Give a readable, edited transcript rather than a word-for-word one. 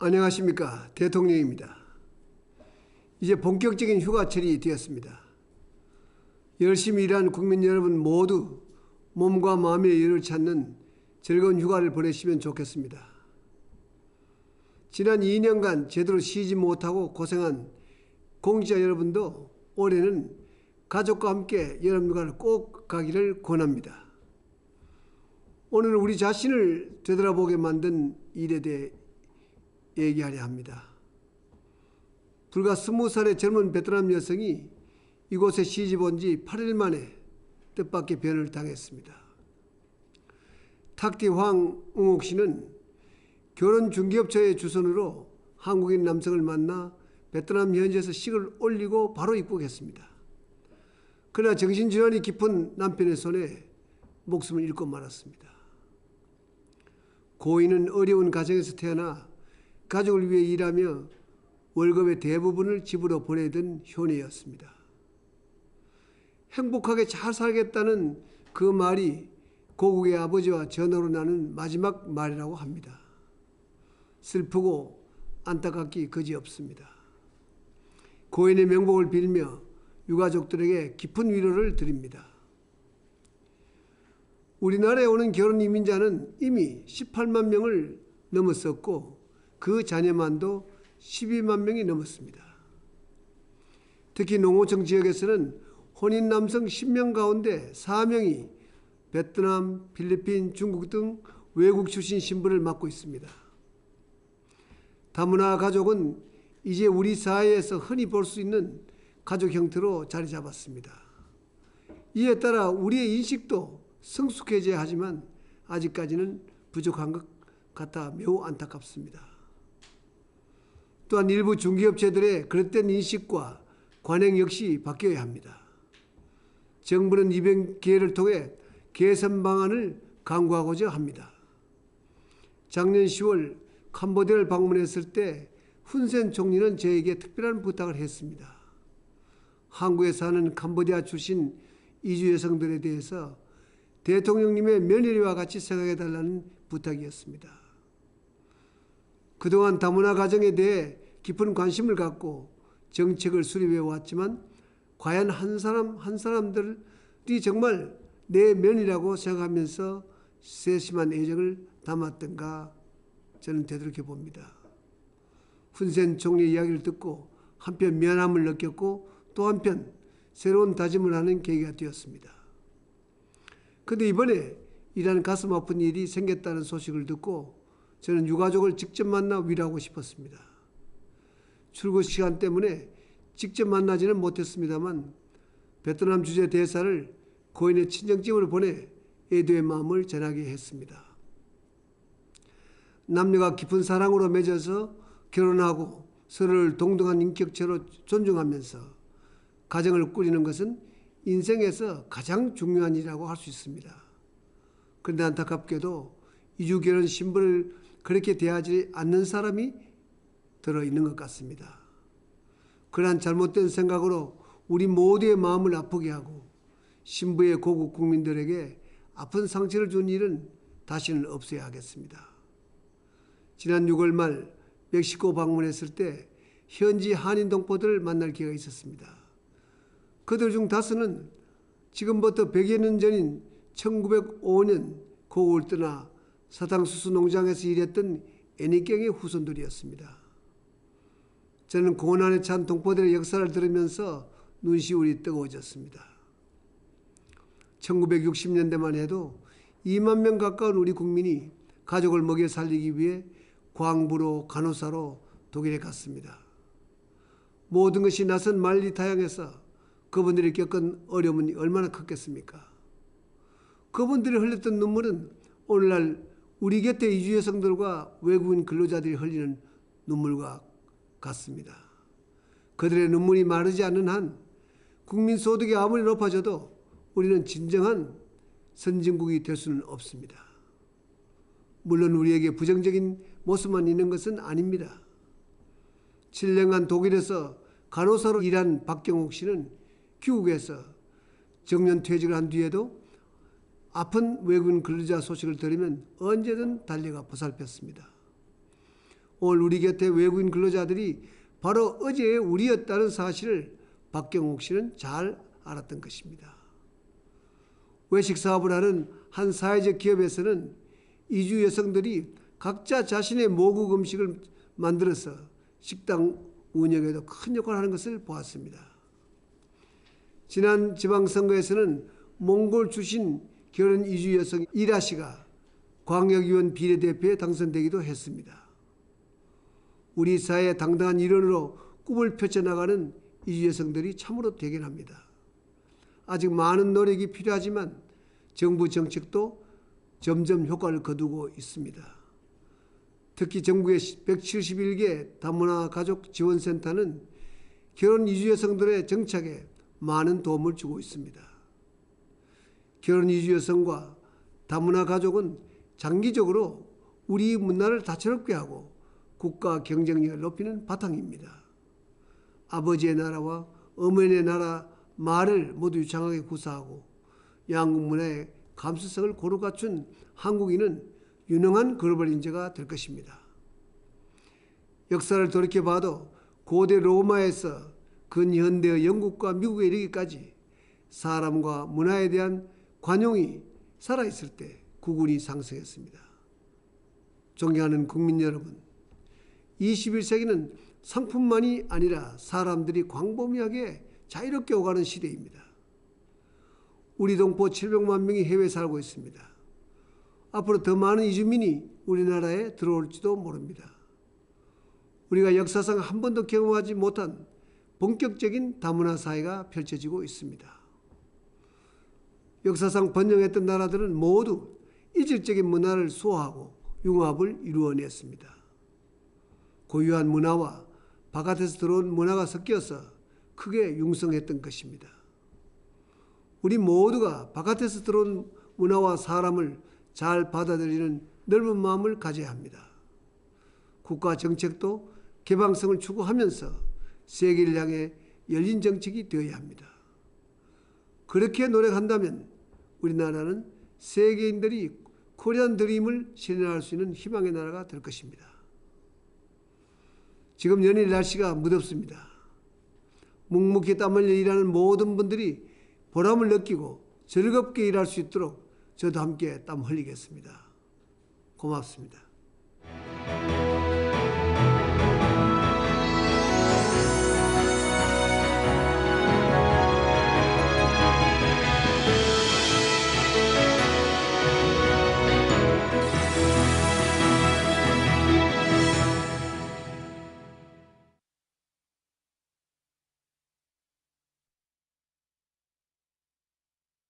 안녕하십니까. 대통령입니다. 이제 본격적인 휴가철이 되었습니다. 열심히 일한 국민 여러분 모두 몸과 마음의 여유를 찾는 즐거운 휴가를 보내시면 좋겠습니다. 지난 2년간 제대로 쉬지 못하고 고생한 공직자 여러분도 올해는 가족과 함께 여름휴가를 꼭 가기를 권합니다. 오늘은 우리 자신을 되돌아보게 만든 일에 대해 얘기하려 합니다. 불과 20살의 젊은 베트남 여성이 이곳에 시집 온 지 8일 만에 뜻밖의 변을 당했습니다. 탁티 황응옥 씨는 결혼 중개업체의 주선으로 한국인 남성을 만나 베트남 현지에서 식을 올리고 바로 입국했습니다. 그러나 정신질환이 깊은 남편의 손에 목숨을 잃고 말았습니다. 고인은 어려운 가정에서 태어나 가족을 위해 일하며 월급의 대부분을 집으로 보내던 효녀였습니다. 행복하게 잘 살겠다는 그 말이 고국의 아버지와 전화로 나눈 마지막 말이라고 합니다. 슬프고 안타깝기 그지없습니다. 고인의 명복을 빌며 유가족들에게 깊은 위로를 드립니다. 우리나라에 오는 결혼 이민자는 이미 18만 명을 넘었었고 그 자녀만도 12만 명이 넘었습니다. 특히 농어촌 지역에서는 혼인 남성 10명 가운데 4명이 베트남, 필리핀, 중국 등 외국 출신 신분을 맡고 있습니다. 다문화 가족은 이제 우리 사회에서 흔히 볼 수 있는 가족 형태로 자리 잡았습니다. 이에 따라 우리의 인식도 성숙해져야 하지만 아직까지는 부족한 것 같아 매우 안타깝습니다. 또한 일부 중개업체들의 그릇된 인식과 관행 역시 바뀌어야 합니다. 정부는 이번 기회를 통해 개선 방안을 강구하고자 합니다. 작년 10월 캄보디아를 방문했을 때 훈센 총리는 저에게 특별한 부탁을 했습니다. 한국에 사는 캄보디아 출신 이주 여성들에 대해서 대통령님의 며느리와 같이 생각해달라는 부탁이었습니다. 그동안 다문화 가정에 대해 깊은 관심을 갖고 정책을 수립해 왔지만 과연 한 사람들이 정말 내 며느리라고 생각하면서 세심한 애정을 담았던가 저는 되돌이켜 봅니다. 훈센 총리의 이야기를 듣고 한편 미안함을 느꼈고 또 한편 새로운 다짐을 하는 계기가 되었습니다. 그런데 이번에 이러한 가슴 아픈 일이 생겼다는 소식을 듣고 저는 유가족을 직접 만나 위로하고 싶었습니다. 출국 시간 때문에 직접 만나지는 못했습니다만 베트남 주재 대사를 고인의 친정집으로 보내 애도의 마음을 전하게 했습니다. 남녀가 깊은 사랑으로 맺어서 결혼하고 서로를 동등한 인격체로 존중하면서 가정을 꾸리는 것은 인생에서 가장 중요한 일이라고 할 수 있습니다. 그런데 안타깝게도 이주결혼 신부를 그렇게 대하지 않는 사람이 들어있는 것 같습니다. 그러한 잘못된 생각으로 우리 모두의 마음을 아프게 하고 신부의 고국 국민들에게 아픈 상처를 준 일은 다시는 없어야 하겠습니다. 지난 6월 말 멕시코 방문했을 때 현지 한인 동포들을 만날 기회가 있었습니다. 그들 중 다수는 지금부터 100여 년 전인 1905년 고국을 떠나 사탕수수 농장에서 일했던 애니경의 후손들이었습니다. 저는 고난에 찬 동포들의 역사를 들으면서 눈시울이 뜨거워졌습니다. 1960년대만 해도 2만 명 가까운 우리 국민이 가족을 먹여 살리기 위해 광부로 간호사로 독일에 갔습니다. 모든 것이 낯선 만리 타향에서 그분들이 겪은 어려움이 얼마나 컸겠습니까? 그분들이 흘렸던 눈물은 오늘날 우리 곁에 이주 여성들과 외국인 근로자들이 흘리는 눈물과 같습니다. 그들의 눈물이 마르지 않는 한 국민 소득이 아무리 높아져도 우리는 진정한 선진국이 될 수는 없습니다. 물론 우리에게 부정적인 모습만 있는 것은 아닙니다. 7년간 독일에서 간호사로 일한 박경옥 씨는 귀국해서 정년 퇴직을 한 뒤에도 아픈 외국인 근로자 소식을 들으면 언제든 달려가 보살폈습니다. 오늘 우리 곁에 외국인 근로자들이 바로 어제의 우리였다는 사실을 박경옥 씨는 잘 알았던 것입니다. 외식 사업을 하는 한 사회적 기업에서는 이주 여성들이 각자 자신의 모국 음식을 만들어서 식당 운영에도 큰 역할을 하는 것을 보았습니다. 지난 지방선거에서는 몽골 출신 결혼 이주 여성 이라 씨가 광역의원 비례대표에 당선되기도 했습니다. 우리 사회의 당당한 일원으로 꿈을 펼쳐나가는 이주 여성들이 참으로 대견합니다. 아직 많은 노력이 필요하지만 정부 정책도 점점 효과를 거두고 있습니다. 특히 전국의 171개 다문화 가족 지원센터는 결혼 이주 여성들의 정착에 많은 도움을 주고 있습니다. 결혼 이주 여성과 다문화 가족은 장기적으로 우리 문화를 다채롭게 하고 국가 경쟁력을 높이는 바탕입니다. 아버지의 나라와 어머니의 나라 말을 모두 유창하게 구사하고 양국 문화의 감수성을 고루 갖춘 한국인은 유능한 글로벌 인재가 될 것입니다. 역사를 돌이켜봐도 고대 로마에서 근현대의 영국과 미국에 이르기까지 사람과 문화에 대한 관용이 살아있을 때 국운이 상승했습니다. 존경하는 국민 여러분, 21세기는 상품만이 아니라 사람들이 광범위하게 자유롭게 오가는 시대입니다. 우리 동포 700만 명이 해외에 살고 있습니다. 앞으로 더 많은 이주민이 우리나라에 들어올지도 모릅니다. 우리가 역사상 한 번도 경험하지 못한 본격적인 다문화 사회가 펼쳐지고 있습니다. 역사상 번영했던 나라들은 모두 이질적인 문화를 소화하고 융합을 이루어냈습니다. 고유한 문화와 바깥에서 들어온 문화가 섞여서 크게 융성했던 것입니다. 우리 모두가 바깥에서 들어온 문화와 사람을 잘 받아들이는 넓은 마음을 가져야 합니다. 국가 정책도 개방성을 추구하면서 세계를 향해 열린 정책이 되어야 합니다. 그렇게 노력한다면 우리나라는 세계인들이 코리안 드림을 실현할 수 있는 희망의 나라가 될 것입니다. 지금 연일 날씨가 무덥습니다. 묵묵히 땀 흘려 일하는 모든 분들이 보람을 느끼고 즐겁게 일할 수 있도록 저도 함께 땀 흘리겠습니다. 고맙습니다.